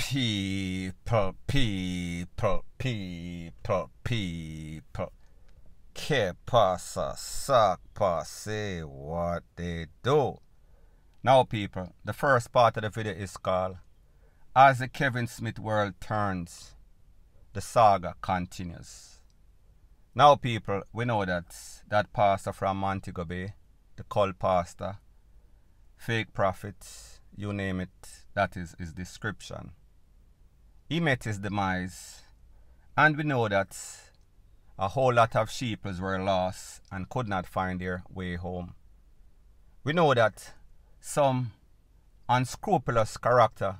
People. Que pasa, sac passe, what they do. Now people, the first part of the video is called As the Kevin Smith World Turns, the saga continues. Now people, we know that pastor from Montego Bay, the cult pastor, fake prophets, you name it, that is his description. He met his demise, and we know that a whole lot of sheep were lost and could not find their way home. We know that some unscrupulous character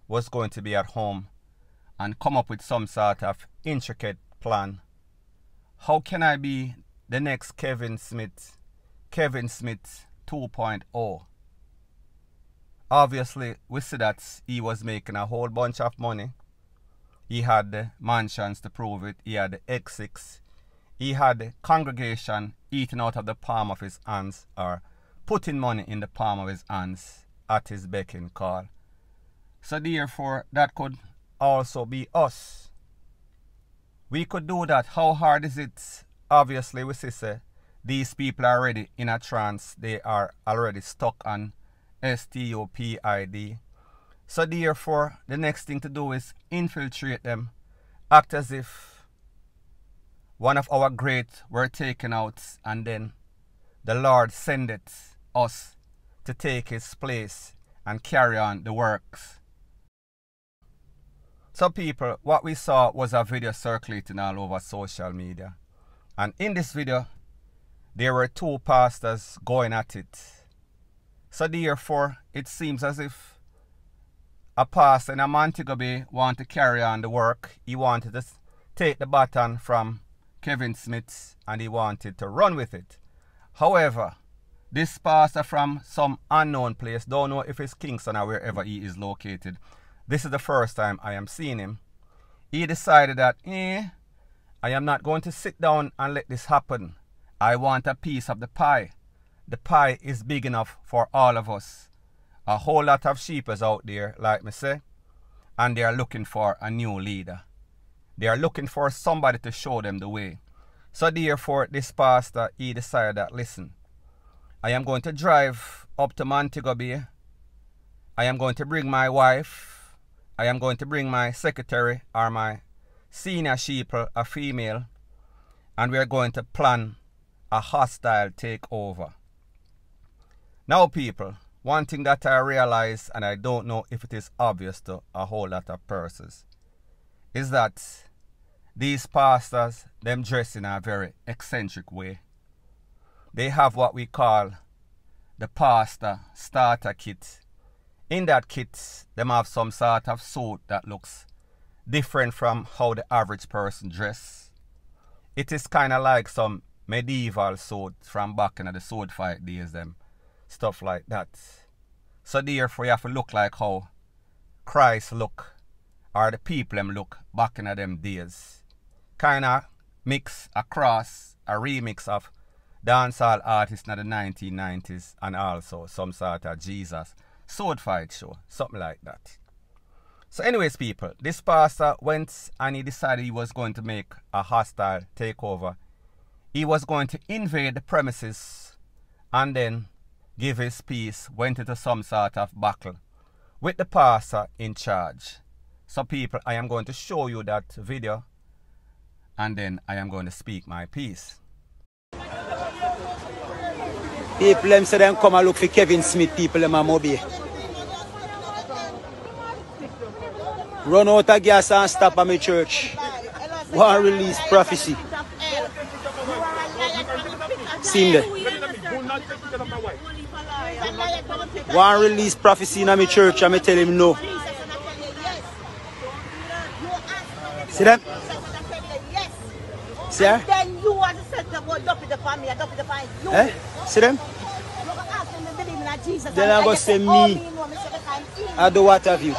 was going to be at home and come up with some sort of intricate plan. How can I be the next Kevin Smith 2.0? Obviously, we see that he was making a whole bunch of money. He had the mansions to prove it. He had the X6. He had the congregation eating out of the palm of his hands, or putting money in the palm of his hands at his beck and call. So therefore, that could also be us. We could do that. How hard is it? Obviously, we see these people are already in a trance. They are already stuck on STOP. So therefore, the next thing to do is infiltrate them, act as if one of our great were taken out, and then the Lord sendeth us to take his place and carry on the works. So people, what we saw was a video circulating all over social media. And in this video, there were two pastors going at it. So therefore, it seems as if a pastor in a Montego Bay wanted to carry on the work. He wanted to take the baton from Kevin Smith and he wanted to run with it. However, this pastor from some unknown place, don't know if it's Kingston or wherever he is located. This is the first time I am seeing him. He decided that, I am not going to sit down and let this happen. I want a piece of the pie. The pie is big enough for all of us. A whole lot of sheep is out there, like me say, and they are looking for a new leader. They are looking for somebody to show them the way. So therefore, this pastor, he decided that, listen, I am going to drive up to Montego Bay. I am going to bring my wife. I am going to bring my secretary or my senior sheep, a female, and we are going to plan a hostile takeover. Now people, one thing that I realize, and I don't know if it is obvious to a whole lot of persons, is that these pastors, them dress in a very eccentric way. They have what we call the pastor starter kit. In that kit, them have some sort of suit that looks different from how the average person dress. It is kind of like some medieval suit from back in the sword fight days, them stuff like that. So therefore, you have to look like how Christ look, or the people them look back in them days. Kind of mix across a remix of dancehall artists in the 1990s and also some sort of Jesus sword fight show, something like that. So anyways people, this pastor went and he decided he was going to make a hostile takeover. He was going to invade the premises and then give his peace, went into some sort of battle with the pastor in charge. So people, I am going to show you that video and then I am going to speak my piece. People them say them come and look for Kevin Smith, people them a Moby. Run out of gas and stop at my church. Want release prophecy. See there. Want release prophecy in my church and I tell him no. See them? See her? Then you want to set up what the family, the family. Eh? See them? Then I'm going to say me. I do what have you.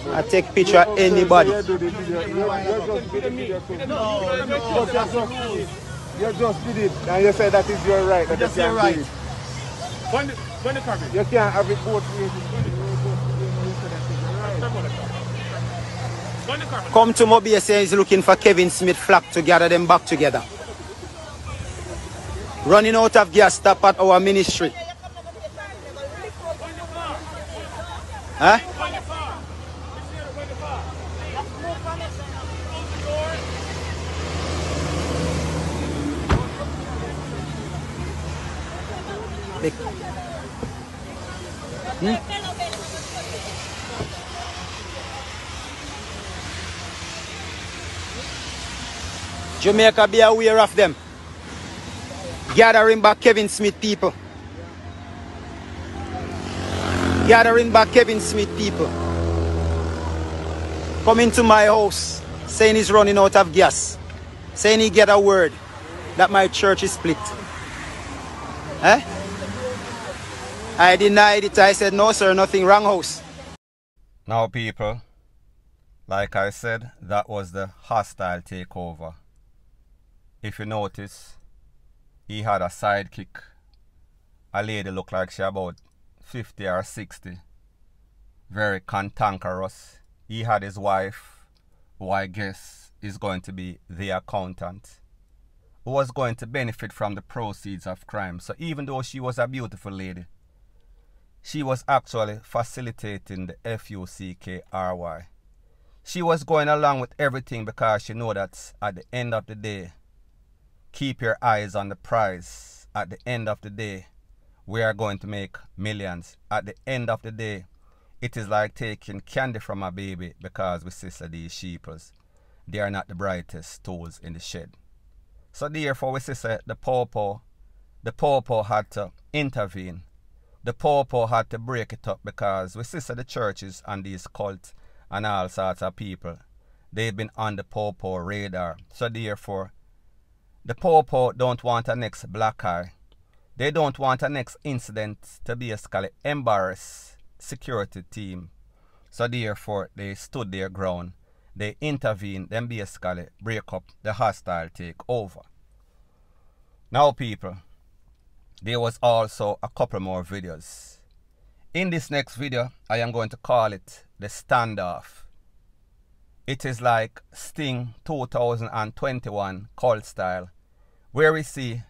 I take picture of anybody. You just did it, and you said that is your right. That Just you your can right. do it. When the carpet. You can't have it both ways. Come to Mobile say he's looking for Kevin Smith Flack to gather them back together. Running out of gas stop at our ministry. Huh? Jamaica, be aware of them. Gathering back Kevin Smith people. Gathering back Kevin Smith people. Coming to my house, saying he's running out of gas. Saying he get a word that my church is split. Eh? I denied it. I said, no sir, nothing wrong house. Now people, like I said, that was the hostile takeover. If you notice, he had a sidekick. A lady looked like she about 50 or 60. Very cantankerous. He had his wife, who I guess is going to be the accountant, who was going to benefit from the proceeds of crime. So even though she was a beautiful lady, she was actually facilitating the FUCKRY. She was going along with everything because she knew that at the end of the day, keep your eyes on the prize. At the end of the day, we are going to make millions. At the end of the day, it is like taking candy from a baby because we sister these sheeples. They are not the brightest tools in the shed. So therefore we sister the pawpaw had to intervene. The pawpaw had to break it up because we sister the churches and these cults and all sorts of people, they've been on the pawpaw radar. So therefore, the pawpaw don't want a next black eye. They don't want a next incident to basically embarrass security team. So therefore, they stood their ground. They intervened, then basically break up the hostile takeover. Now people, there was also a couple more videos. In this next video, I am going to call it the standoff. It is like Sting 2021 cult style, where we see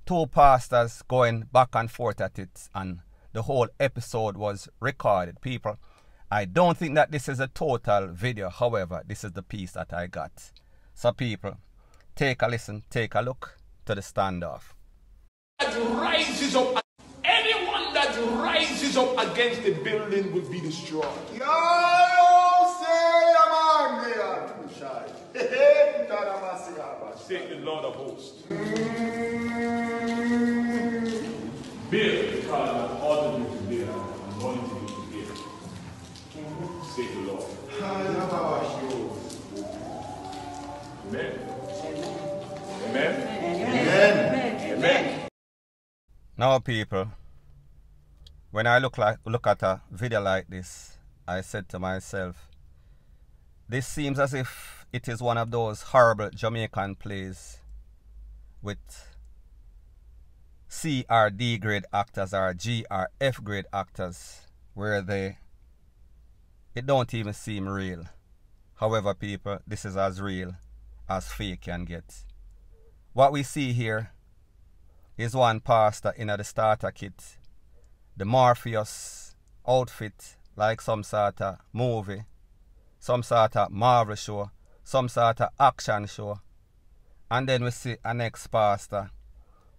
two pastors going back and forth at it, and the whole episode was recorded. People, I don't think that this is a total video. However, this is the piece that I got. So people, take a listen, take a look to the standoff. Rises up, anyone that rises up against the building will be destroyed. Say the Lord of hosts. Build because I've ordered you to build and wanted you to build. Say the Lord. Amen. Amen. Amen. Amen. Now people, when I look at a video like this, I said to myself, this seems as if it is one of those horrible Jamaican plays with C or D grade actors or G or F grade actors, where it don't even seem real. However people, this is as real as fake can get. What we see here is one pastor in the starter kit, the Morpheus outfit, like some sort of movie, some sort of Marvel show, some sort of action show. And then we see a next pastor.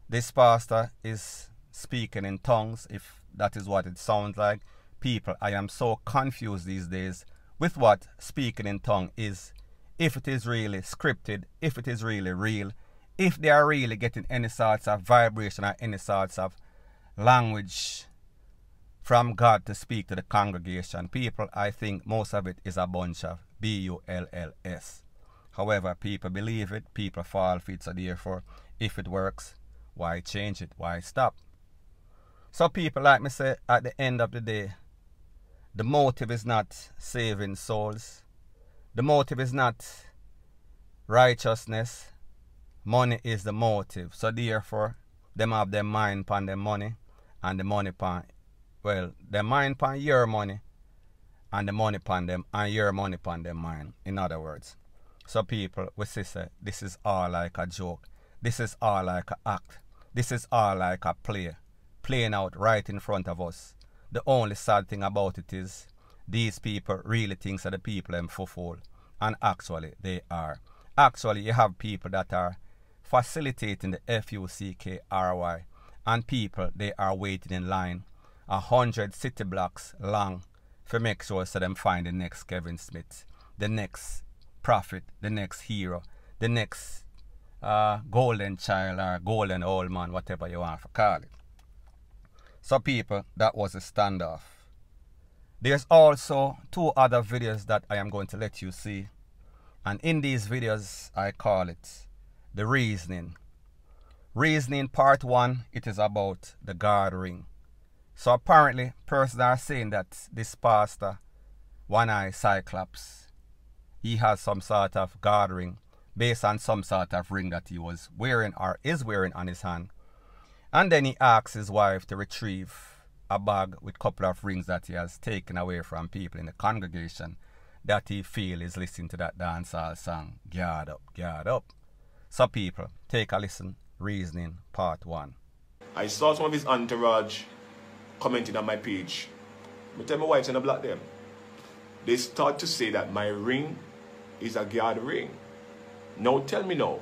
This pastor is speaking in tongues, if that is what it sounds like. People, I am so confused these days with what speaking in tongue is. If it is really scripted, if it is really real, if they are really getting any sorts of vibration or any sorts of language from God to speak to the congregation. People, I think most of it is a bunch of BULLS. However, people believe it, people fall for it, so therefore, if it works, why change it? Why stop? So people, like me say, at the end of the day, the motive is not saving souls. The motive is not righteousness. Money is the motive. So therefore, them have their mind upon their money and the money upon, well, their mind upon your money and the money upon them and your money upon their mind, in other words. So people, we say this is all like a joke. This is all like an act. This is all like a play. Playing out right in front of us. The only sad thing about it is these people really think that the people are fool. And actually they are. Actually you have people that are facilitating the FUCKRY and people they are waiting in line 100 city blocks long for make sure so them find the next Kevin Smith, the next prophet, the next hero, the next golden child or golden old man, whatever you want to call it. So people, that was a standoff. There's also 2 other videos that I am going to let you see. And in these videos, I call it the reasoning. Reasoning part 1, it is about the guard ring. So apparently, persons are saying that this pastor, one-eye Cyclops, he has some sort of guard ring based on some sort of ring that he was wearing or is wearing on his hand. And then he asks his wife to retrieve a bag with a couple of rings that he has taken away from people in the congregation that he feel is listening to that dancehall song, Guard Up, Guard Up. So people, take a listen. Reasoning part 1. I saw some of his entourage commenting on my page. I tell my wife in the black them. They start to say that my ring is a guard ring. Now tell me now,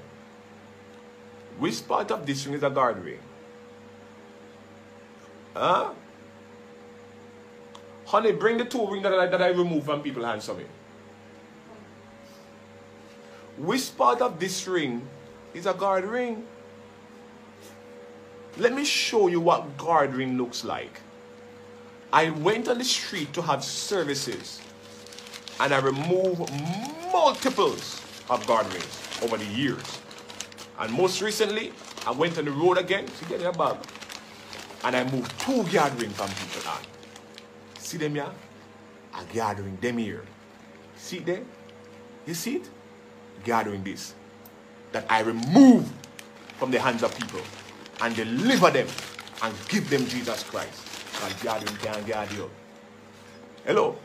which part of this ring is a guard ring? Huh? Honey, bring the 2 rings that I removed from people's hands for me. Which part of this ring is a guard ring? Let me show you what guard ring looks like. I went on the street to have services and I removed multiples of guard rings over the years. And most recently, I went on the road again to get a bag and I moved 2 guard rings from people on. See them here? A guard ring, them here. See them? You see it? Guard ring this. That I remove from the hands of people and deliver them and give them Jesus Christ. Because guard ring can't guard you. Hello?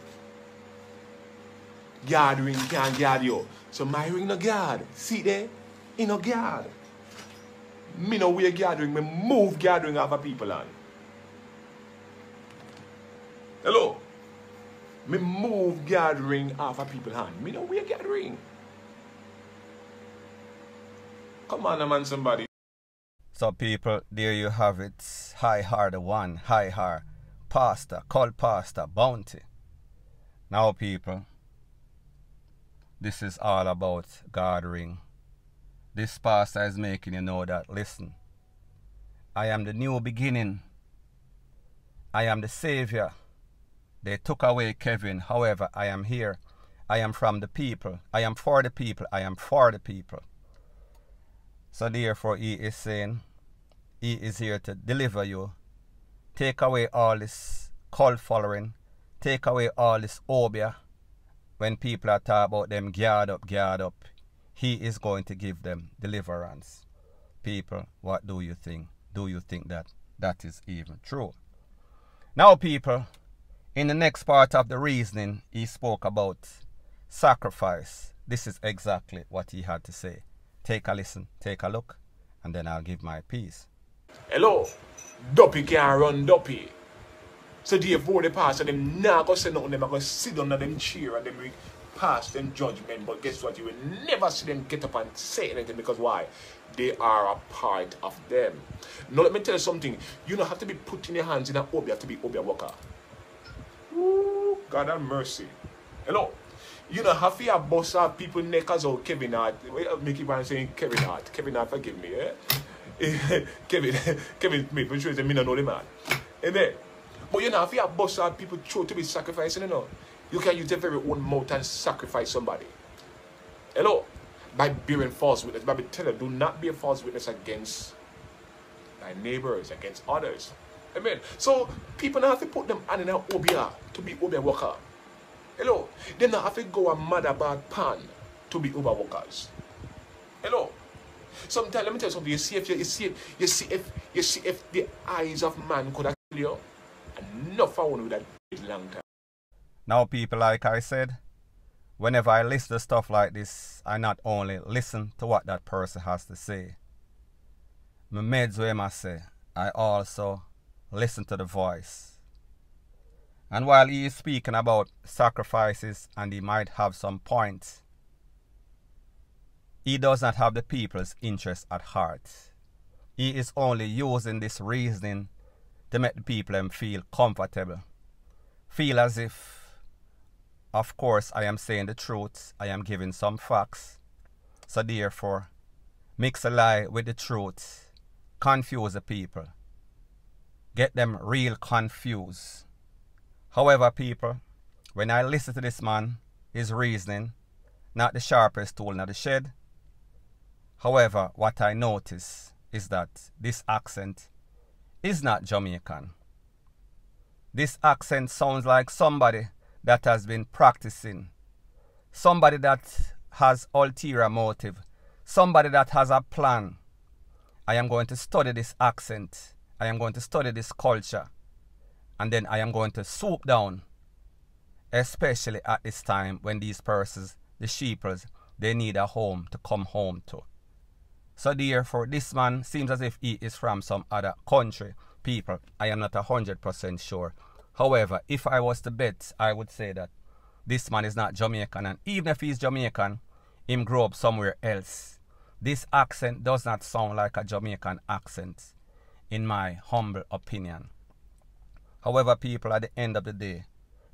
Guard ring can't guard you. So my ring no guard. See there? It no guard. Me no wear guard ring. Me move guard ring off of people on. Hello? Me move guard ring off of people's hand. Me no wear guard ring. Come on, man, somebody. So people, there you have it. Hi-har the one, hi-har, pastor, called pastor, bounty. Now people, this is all about guard ring. This pastor is making you know that, listen, I am the new beginning. I am the savior. They took away Kevin, however, I am here. I am from the people. I am for the people. I am for the people. So therefore he is saying, he is here to deliver you. Take away all this cult following. Take away all this obia. When people are talking about them guard up, he is going to give them deliverance. People, what do you think? Do you think that that is even true? Now people, in the next part of the reasoning, he spoke about sacrifice. This is exactly what he had to say. Take a listen, take a look, and then I'll give my piece. Hello? Duppy can't run Duppy. So therefore the pastor, them not going to say nothing, them are going to sit down on them chair and them pass them judgment. But guess what? You will never see them get up and say anything, because why? They are a part of them. Now let me tell you something. You don't have to be putting your hands in an obia to be obia worker. Ooh, God have mercy. Hello? You don't have to have boss of people neck as old Kevin Hart. Me keep on saying Kevin Hart. Kevin Hart, forgive me, eh? Kevin Smith, which is me not know the man. Amen. But you don't have to have boss of people throw to be sacrificing, you know. You can use your very own mouth and sacrifice somebody. Hello? By bearing false witness. Bible tell you, do not be a false witness against thy neighbors, against others. Amen. So people don't have to put them hand in an obia to be obia worker. Hello. They don't have to go a mad about pan to be Uber workers. Hello. Sometimes, let me tell you something, you see if the eyes of man could have killed you, enough I would have died long time. Now people, like I said, whenever I listen to stuff like this, I not only listen to what that person has to say. My meds where I say, I also listen to the voice. And while he is speaking about sacrifices and he might have some points, he does not have the people's interest at heart. He is only using this reasoning to make the people feel comfortable. Feel as if, of course, I am saying the truth, I am giving some facts. So therefore, mix a lie with the truth, confuse the people, get them real confused. However, people, when I listen to this man, his reasoning, not the sharpest tool in the shed. However, what I notice is that this accent is not Jamaican. This accent sounds like somebody that has been practicing, somebody that has ulterior motive, somebody that has a plan. I am going to study this accent, I am going to study this culture, and then I am going to swoop down, especially at this time when these persons, the sheeples, they need a home to come home to. So therefore, this man seems as if he is from some other country. People, I am not 100% sure. However, if I was to bet, I would say that this man is not Jamaican, and even if he's Jamaican, him grew up somewhere else. This accent does not sound like a Jamaican accent, in my humble opinion. However, people, at the end of the day,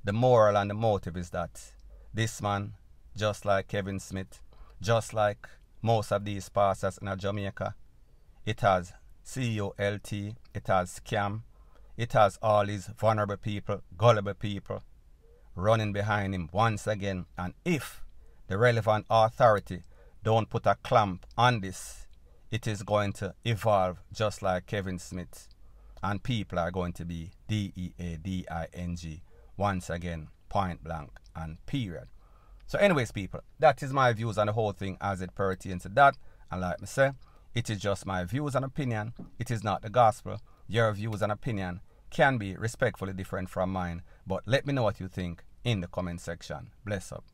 the moral and the motive is that this man, just like Kevin Smith, just like most of these pastors in Jamaica, it has C0P, it has scam, it has all these vulnerable people, gullible people running behind him once again. And if the relevant authority don't put a clamp on this, it is going to evolve just like Kevin Smith. And people are going to be DEADING once again, point blank and period. So anyways, people, that is my views on the whole thing as it pertains to that. And like I say, it is just my views and opinion. It is not the gospel. Your views and opinion can be respectfully different from mine. But let me know what you think in the comment section. Bless up.